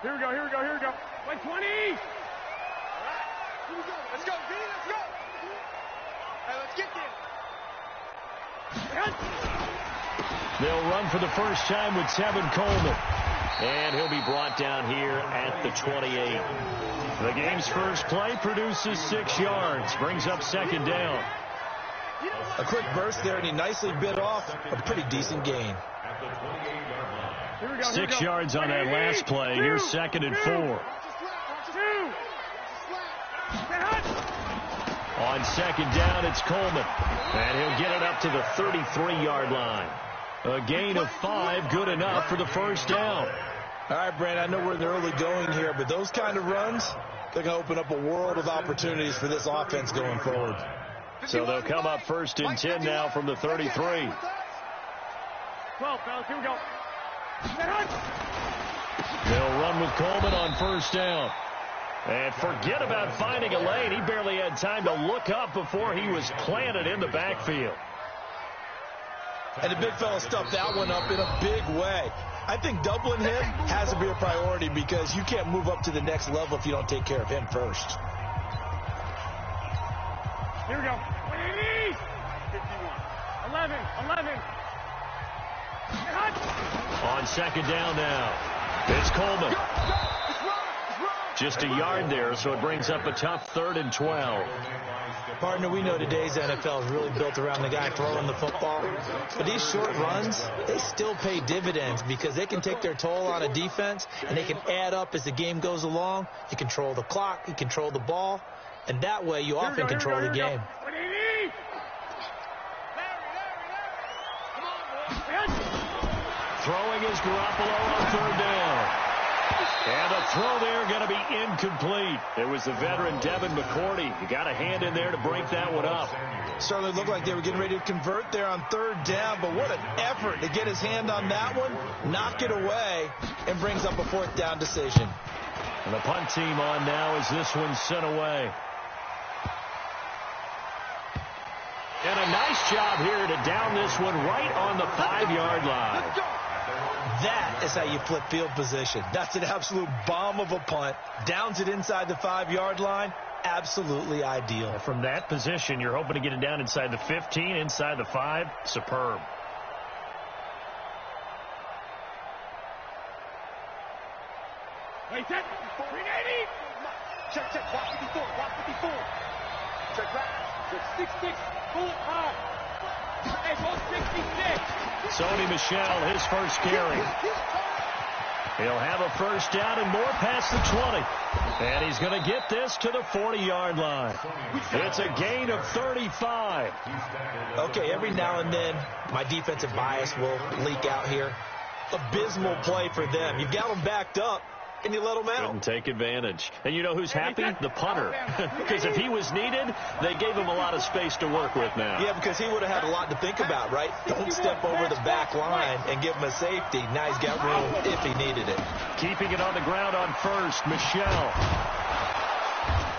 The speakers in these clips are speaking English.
Here we go. Like 20. All right. Here we go. Let's go, D. Let's go. All right, let's get there. They'll run for the first time with Tevin Coleman. And he'll be brought down here at the 28. The game's first play produces 6 yards. Brings up second down. A quick burst there, and he nicely bit off a pretty decent gain. 6 yards on that last play. Here's second and 4. On second down, it's Coleman. And he'll get it up to the 33-yard line. A gain of 5, good enough for the first down. All right, Brandon, I know we're in the early going here, but those kind of runs, they're going to open up a world of opportunities for this offense going forward. So they'll come up first and 10 now from the 33. 12, fellas, here we go. They'll run with Coleman on first down. And forget about finding a lane. He barely had time to look up before he was planted in the backfield. And the big fella stuffed that one up in a big way. I think doubling him has to be a priority because you can't move up to the next level if you don't take care of him first. Here we go. 51. 11. On second down now, it's Coleman. Just a yard there, so it brings up a tough 3rd and 12. Partner, we know today's NFL is really built around the guy throwing the football. But these short runs, they still pay dividends because they can take their toll on a defense, and they can add up as the game goes along. You control the clock, you control the ball, and that way you often control the game. Throwing is Garoppolo on 3rd down. And the throw there going to be incomplete. It was the veteran Devin McCourty. He got a hand in there to break that one up. Certainly looked like they were getting ready to convert there on 3rd down, but what an effort to get his hand on that one, knock it away, and brings up a 4th down decision. And the punt team on now as this one's sent away. And a nice job here to down this one right on the 5-yard line. That is how you flip field position. That's an absolute bomb of a punt. Downs it inside the 5-yard line. Absolutely ideal. From that position, you're hoping to get it down inside the 15, inside the 5. Superb. Wait, set. 380. Check. Block 54. Check back. 66. Full high. Hey, go 66. Sony Michel, his first carry. He'll have a first down and more past the 20. And he's going to get this to the 40-yard line. It's a gain of 35. Okay, every now and then, my defensive bias will leak out here. Abysmal play for them. You've got them backed up, and you let them out. Couldn't take advantage. And you know who's happy? The punter. Because if he was needed, they gave him a lot of space to work with now. Yeah, because he would have had a lot to think about, right? Don't step over the back line and give him a safety. Now he's got room if he needed it. Keeping it on the ground on first, Michel.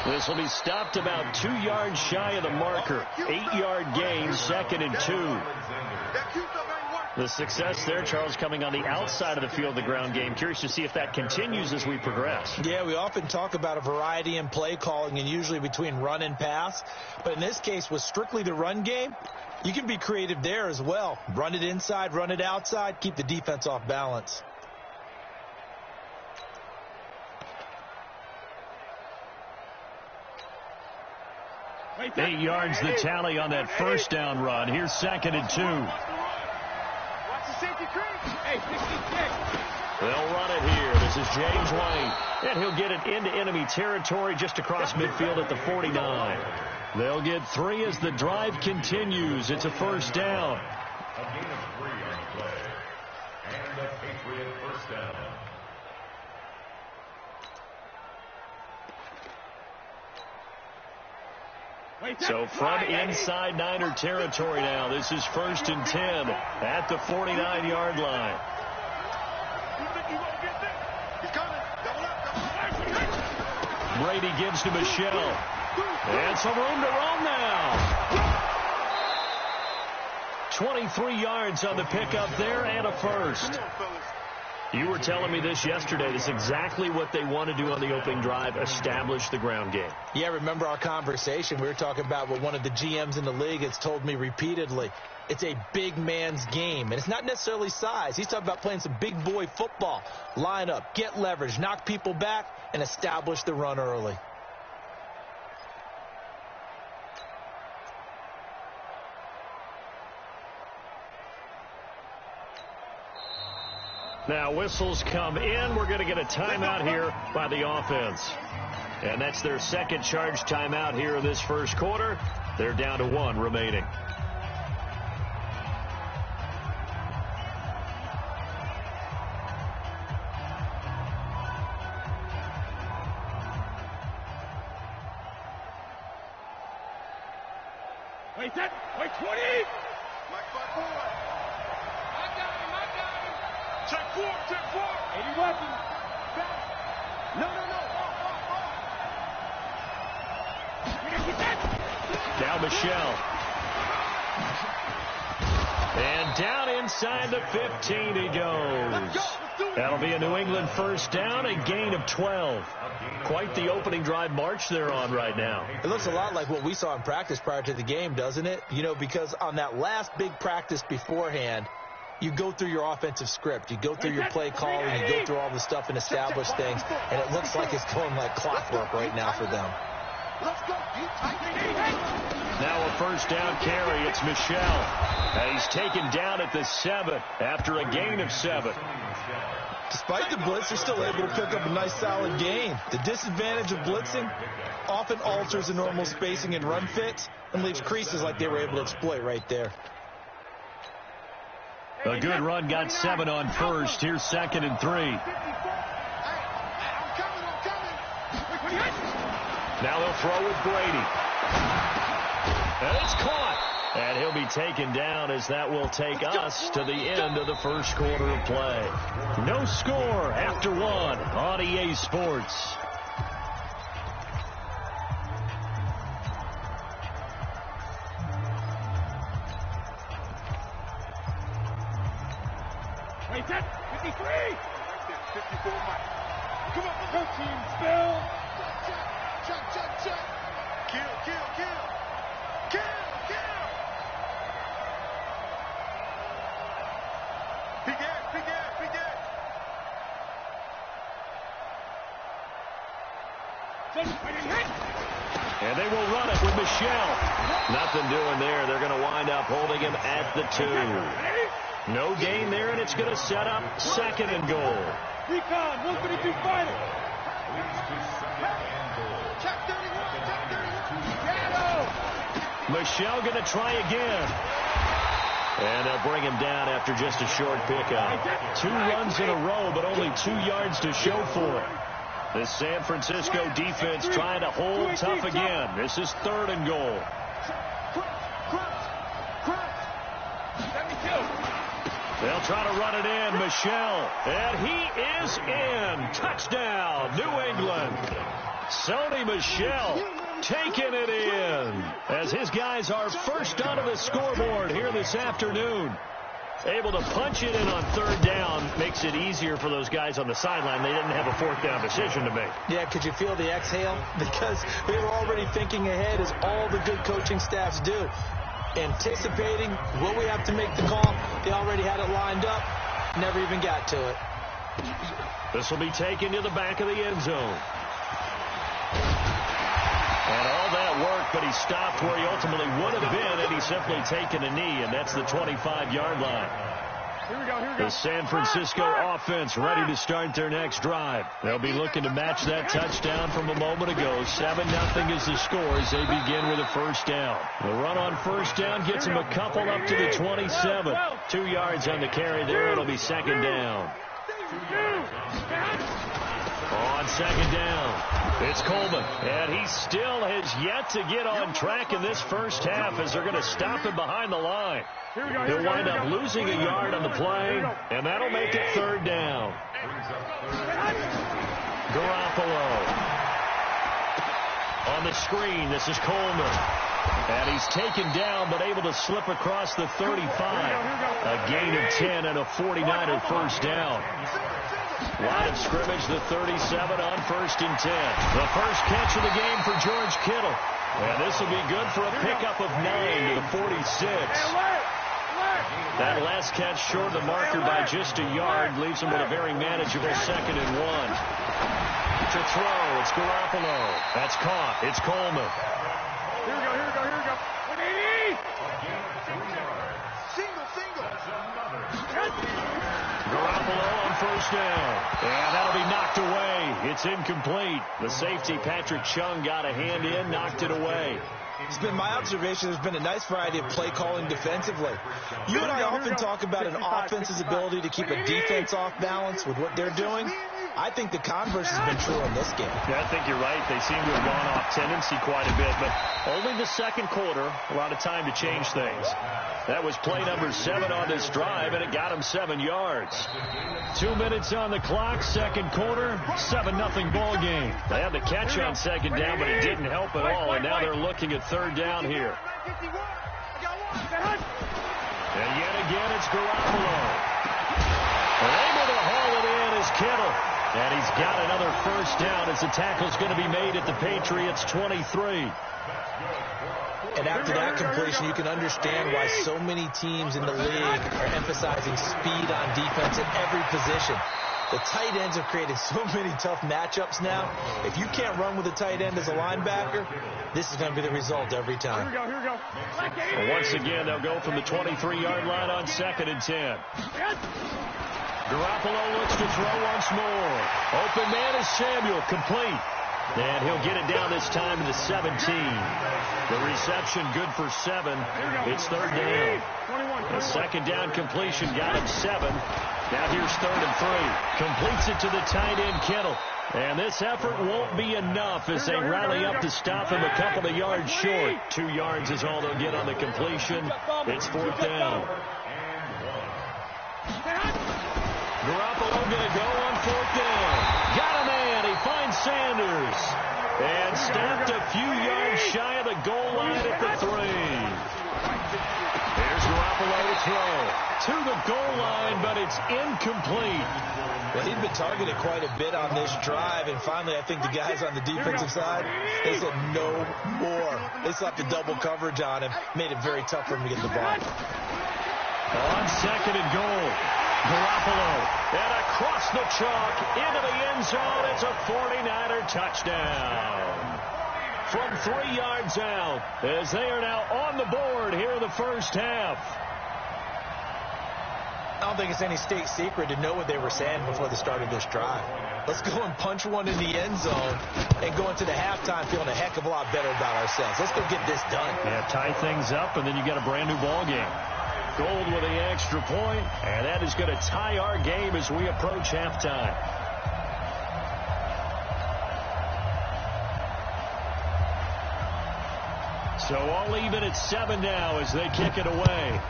This will be stopped about 2 yards shy of the marker. 8-yard gain, 2nd and 2. The success there, Charles, coming on the outside of the field, the ground game. Curious to see if that continues as we progress. Yeah, we often talk about a variety in play calling and usually between run and pass. But in this case, with strictly the run game, you can be creative there as well. Run it inside, run it outside, keep the defense off balance. Wait, 8 yards the tally on that first down run. Here's 2nd and 2. They'll run it here. This is James Wayne. And he'll get it into enemy territory just across midfield at the 49. They'll get 3 as the drive continues. It's a first down. A gain of 3 on play. And the Patriot first down. So from inside Niner territory now, this is 1st and 10 at the 49-yard line. Brady gives to Michel. And some room to roam now. 23 yards on the pickup there and a first. You were telling me this yesterday. This is exactly what they want to do on the opening drive, establish the ground game. Yeah, remember our conversation? We were talking about what one of the GMs in the league has told me repeatedly. It's a big man's game, and it's not necessarily size. He's talking about playing some big boy football. Line up, get leverage, knock people back, and establish the run early. Now whistles come in. We're going to get a timeout here by the offense. And that's their second charge timeout here in this first quarter. They're down to 1 remaining. Wait, set. Wait, 20. Mike 5-4. I got him. Check 4. 80 weapons. No. Now Michelle. And down inside the 15 he goes. That'll be a New England first down, a gain of 12. Quite the opening drive march they're on right now. It looks a lot like what we saw in practice prior to the game, doesn't it? You know, because on that last big practice beforehand, you go through your offensive script. You go through your play calling. You go through all the stuff and establish things. And it looks like it's going like clockwork right now for them. Let's go. Now a first down carry. It's Michelle. And he's taken down at the 7 after a gain of 7. Despite the blitz, they're still able to pick up a nice solid gain. The disadvantage of blitzing often alters the normal spacing and run fits and leaves creases like they were able to exploit right there. A good run, got 7 on first. Here's 2nd and 3. I'm coming. Now they'll throw with Brady. And it's caught. And he'll be taken down as that will take us to the end of the first quarter of play. No score after 1 on EA Sports. Wait, set. 53. 54, Mike. Come on. Go team, Bill. Check. Kill. Big ass. And they will run it with Michelle. Nothing doing there. They're going to wind up holding him at the 2. No gain there, and it's going to set up 2nd and goal. Recon, 132 fighter. Check 31. Michelle going to try again. And they'll bring him down after just a short pickup. 2 runs in a row, but only 2 yards to show for it. The San Francisco defense trying to hold tough again. This is 3rd and goal. They'll try to run it in. Michelle. And he is in. Touchdown, New England. Sony Michel taking it in as his guys are first onto the scoreboard here this afternoon. Able to punch it in on 3rd down makes it easier for those guys on the sideline. They didn't have a 4th down decision to make. Yeah, could you feel the exhale? Because they were already thinking ahead, as all the good coaching staffs do. Anticipating, will we have to make the call? They already had it lined up. Never even got to it. This will be taken to the back of the end zone. And all that work, but he stopped where he ultimately would have been had he simply taken a knee, and that's the 25-yard line. Here we go. The San Francisco offense ready to start their next drive. They'll be looking to match that touchdown from a moment ago. 7-0 is the score as they begin with a first down. The run on first down gets them a couple up to the 27. 2 yards on the carry there. It'll be 2nd down. On 2nd down, it's Coleman, and he still has yet to get on track in this first half as they're going to stop him behind the line. He'll wind up losing a yard on the play, and that'll make it 3rd down. Garoppolo. On the screen, this is Coleman. And he's taken down, but able to slip across the 35. A gain of 10 and a 49er first down. Line of scrimmage, the 37 on 1st and 10. The first catch of the game for George Kittle. And this will be good for a pickup of 9 to the 46. That last catch short of the marker by just a yard leaves him with a very manageable 2nd and 1. To throw, it's Garoppolo. That's caught. It's Coleman. Here we go. 180. Single. Garoppolo on 1st down. And that'll be knocked away. It's incomplete. The safety, Patrick Chung, got a hand in, knocked it away. It's been my observation there's been a nice variety of play calling defensively. You and I often talk about an offense's ability to keep a defense off balance with what they're doing. I think the converse has been true in this game. Yeah, I think you're right. They seem to have gone off tendency quite a bit, but only the second quarter, a lot of time to change things. That was play number 7 on this drive, and it got him 7 yards. 2 minutes on the clock, second quarter, 7-0 ball game. They had the catch on 2nd down, but it didn't help at all, and now they're looking at 3rd down here. And yet again, it's Garoppolo. Able to haul it in is Kittle. And he's got another 1st down as the tackle's going to be made at the Patriots' 23. And after that completion, you can understand why so many teams in the league are emphasizing speed on defense at every position. The tight ends have created so many tough matchups now. If you can't run with a tight end as a linebacker, this is going to be the result every time. Here we go. Well, once again, they'll go from the 23-yard line on 2nd and 10. Garoppolo looks to throw once more. Open man is Samuel, complete. And he'll get it down this time to the 17. The reception good for 7. It's 3rd down. The 2nd down completion got him 7. Now here's 3rd and 3. Completes it to the tight end, Kittle. And this effort won't be enough as they rally up to stop him a couple of yards short. 2 yards is all they'll get on the completion. It's 4th down. Garoppolo going to go on 4th down. Got a man. He finds Sanders. And stopped a few yards shy of the goal line at the 3. Here's Garoppolo to throw. To the goal line, but it's incomplete. Well, he'd been targeted quite a bit on this drive, and finally I think the guys on the defensive side, they said no more. They slapped the double coverage on him, made it very tough for him to get the ball. On 2nd and goal. Garoppolo, and across the chalk, into the end zone, it's a 49er touchdown. From 3 yards out, as they are now on the board here in the first half. I don't think it's any state secret to know what they were saying before the start of this drive. Let's go and punch one in the end zone and go into the halftime feeling a heck of a lot better about ourselves. Let's go get this done. Yeah, tie things up, and then you get a brand new ball game. Gold with the extra point, and that is going to tie our game as we approach halftime. So all even at 7 now as they kick it away.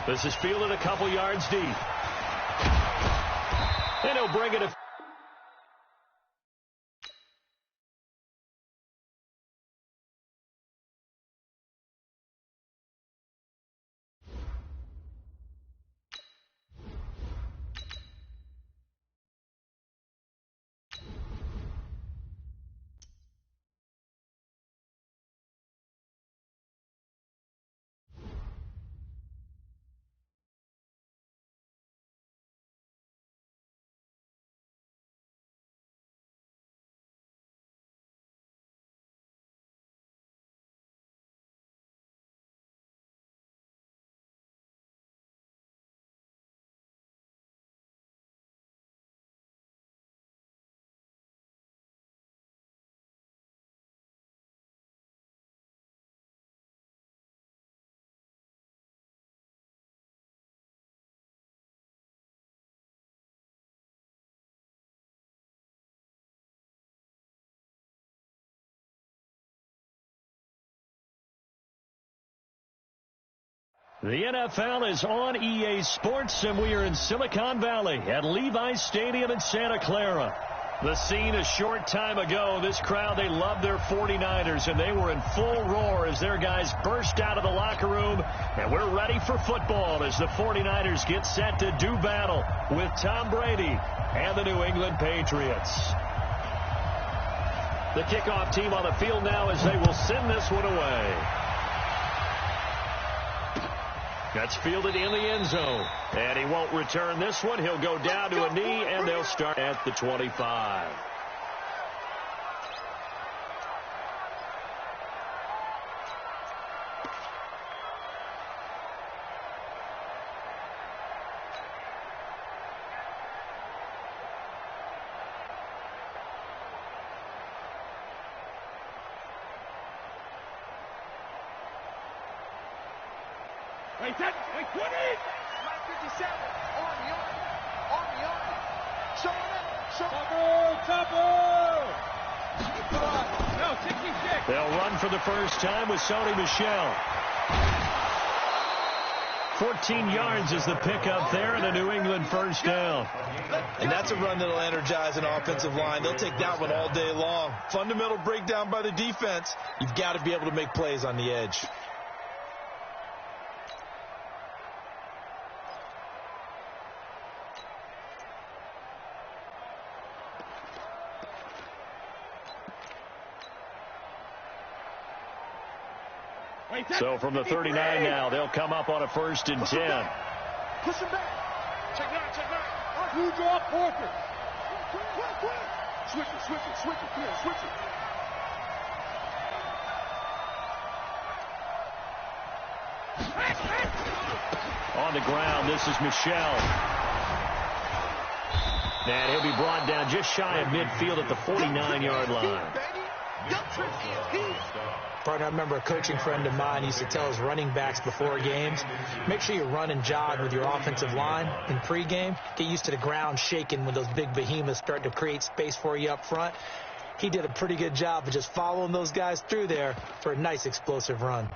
This is fielded a couple yards deep. And he'll bring it a The NFL is on EA Sports, and we are in Silicon Valley at Levi's Stadium in Santa Clara. The scene a short time ago, this crowd, they love their 49ers, and they were in full roar as their guys burst out of the locker room. And we're ready for football as the 49ers get set to do battle with Tom Brady and the New England Patriots. The kickoff team on the field now as they will send this one away. That's fielded in the end zone. And he won't return this one. He'll go down to a knee, and they'll start at the 25. Wait, 10, wait, 20! 57. Army. Show it up. No, 66. They'll run for the first time with Sony Michel. 14 yards is the pickup there, and a New England first down. And that's a run that'll energize an offensive line. They'll take that one all day long. Fundamental breakdown by the defense. You've got to be able to make plays on the edge. So from the 39 now, they'll come up on a 1st and 10. Push him back. Check nine. You draw Porter. Quick. Switch it. Come on, switch it. On the ground, this is Michel. And he'll be brought down just shy of midfield at the 49-yard line. Partner, I remember a coaching friend of mine used to tell his running backs before games, make sure you run and jog with your offensive line in pregame. Get used to the ground shaking when those big behemoths start to create space for you up front. He did a pretty good job of just following those guys through there for a nice explosive run.